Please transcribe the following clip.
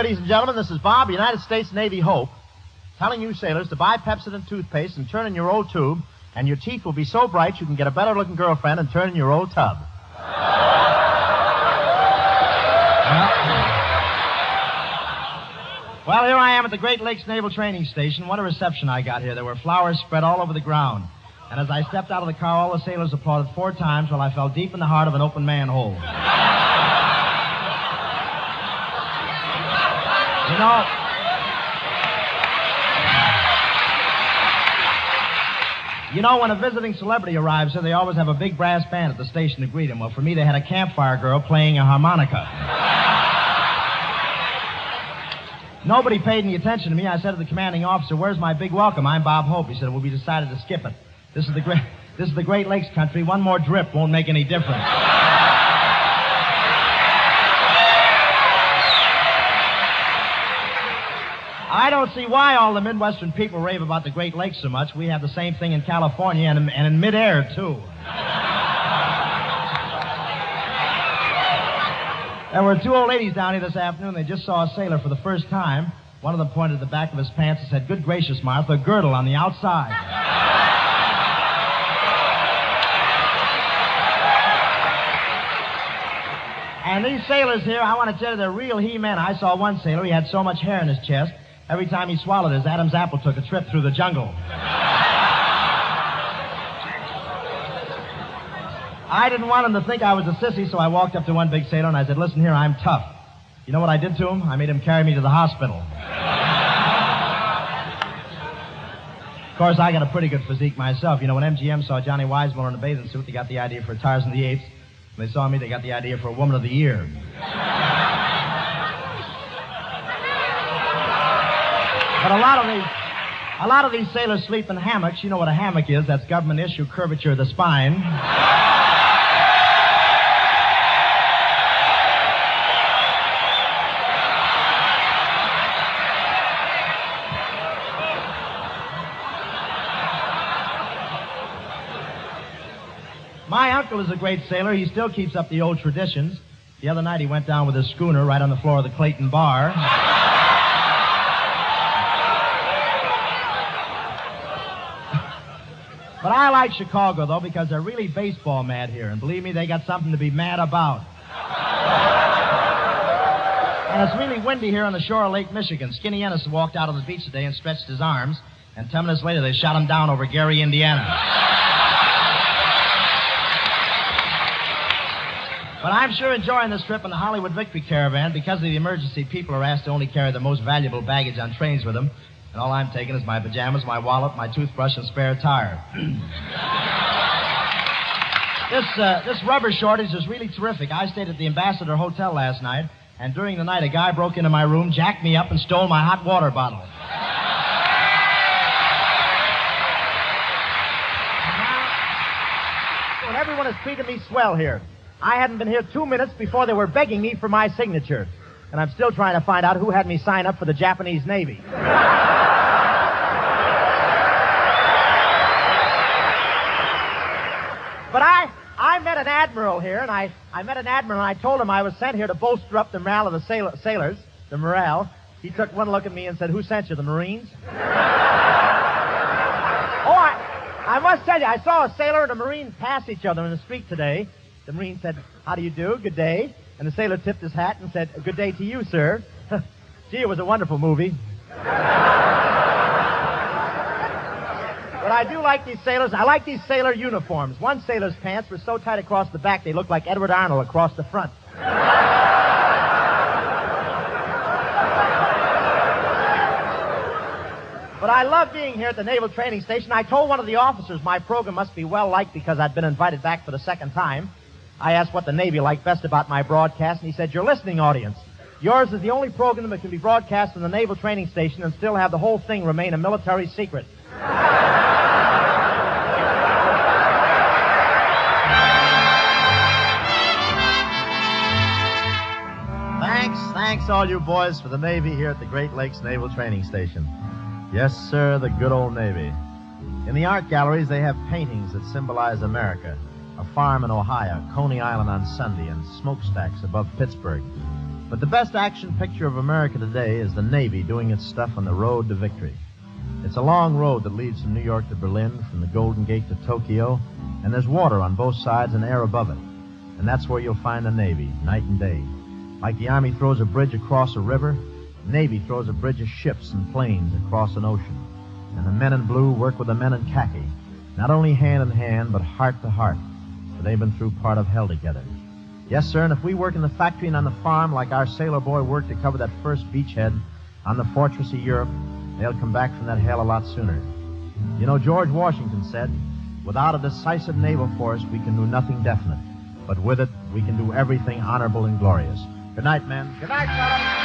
ladies and gentlemen. This is Bob, United States Navy Hope, telling you sailors to buy Pepsodent toothpaste and turn in your old tube, and your teeth will be so bright you can get a better-looking girlfriend and turn in your old tub. Well, here I am at the Great Lakes Naval Training Station. What a reception I got here. There were flowers spread all over the ground. And as I stepped out of the car, all the sailors applauded 4 times while I fell deep in the heart of an open manhole. You know, when a visiting celebrity arrives here, they always have a big brass band at the station to greet him. Well, for me, they had a campfire girl playing a harmonica. Nobody paid any attention to me. I said to the commanding officer, "Where's my big welcome? I'm Bob Hope." He said, "Well, we decided to skip it. This is the Great Lakes country. One more drip won't make any difference." I don't see why all the Midwestern people rave about the Great Lakes so much. We have the same thing in California and in midair, too. There were 2 old ladies down here this afternoon. They just saw a sailor for the first time. One of them pointed at the back of his pants and said, "Good gracious, Martha, a girdle on the outside." And these sailors here, I want to tell you, they're real he-men. I saw one sailor. He had so much hair in his chest. Every time he swallowed, his Adam's apple took a trip through the jungle. I didn't want him to think I was a sissy, so I walked up to one big sailor and I said, "Listen here, I'm tough." You know what I did to him? I made him carry me to the hospital. Of course, I got a pretty good physique myself. You know, when MGM saw Johnny Weissmuller in a bathing suit, they got the idea for Tarzan the Apes. When they saw me, they got the idea for a Woman of the Year. But a lot of these sailors sleep in hammocks. You know what a hammock is? That's government issue curvature of the spine. My uncle is a great sailor. He still keeps up the old traditions. The other night he went down with his schooner right on the floor of the Clayton Bar. But I like Chicago, though, because they're really baseball mad here. And believe me, they got something to be mad about. And it's really windy here on the shore of Lake Michigan. Skinny Ennis walked out on the beach today and stretched his arms. And 10 minutes later, they shot him down over Gary, Indiana. But I'm sure enjoying this trip in the Hollywood Victory Caravan. Because of the emergency, people are asked to only carry the most valuable baggage on trains with them. And all I'm taking is my pajamas, my wallet, my toothbrush, and spare tire. This rubber shortage is really terrific. I stayed at the Ambassador Hotel last night, and during the night, a guy broke into my room, jacked me up, and stole my hot water bottle. Well, everyone has treated me swell here. I hadn't been here 2 minutes before they were begging me for my signature. And I'm still trying to find out who had me sign up for the Japanese Navy. But I met an admiral here, and I met an admiral, and I told him I was sent here to bolster up the morale of the sailors, the morale. He took one look at me and said, "Who sent you, the Marines?" I must tell you, I saw a sailor and a Marine pass each other in the street today. The Marine said, "How do you do? Good day." And the sailor tipped his hat and said, "Good day to you, sir." Gee, it was a wonderful movie. But I do like these sailors. I like these sailor uniforms. One sailor's pants were so tight across the back they looked like Edward Arnold across the front. But I love being here at the Naval Training Station. I told one of the officers my program must be well-liked because I'd been invited back for the second time. I asked what the Navy liked best about my broadcast, and he said, "Your listening audience. Yours is the only program that can be broadcast in the Naval Training Station and still have the whole thing remain a military secret." Thanks all you boys for the Navy here at the Great Lakes Naval Training Station. Yes, sir, the good old Navy. In the art galleries, they have paintings that symbolize America. A farm in Ohio, Coney Island on Sunday, and smokestacks above Pittsburgh. But the best action picture of America today is the Navy doing its stuff on the road to victory. It's a long road that leads from New York to Berlin, from the Golden Gate to Tokyo, and there's water on both sides and air above it. And that's where you'll find the Navy, night and day. Like the Army throws a bridge across a river, the Navy throws a bridge of ships and planes across an ocean. And the men in blue work with the men in khaki, not only hand in hand, but heart to heart, for they've been through part of hell together. Yes, sir, and if we work in the factory and on the farm like our sailor boy worked to cover that first beachhead on the fortress of Europe, they'll come back from that hell a lot sooner. You know, George Washington said, without a decisive naval force, we can do nothing definite. But with it, we can do everything honorable and glorious. Good night, men. Good night, fellas.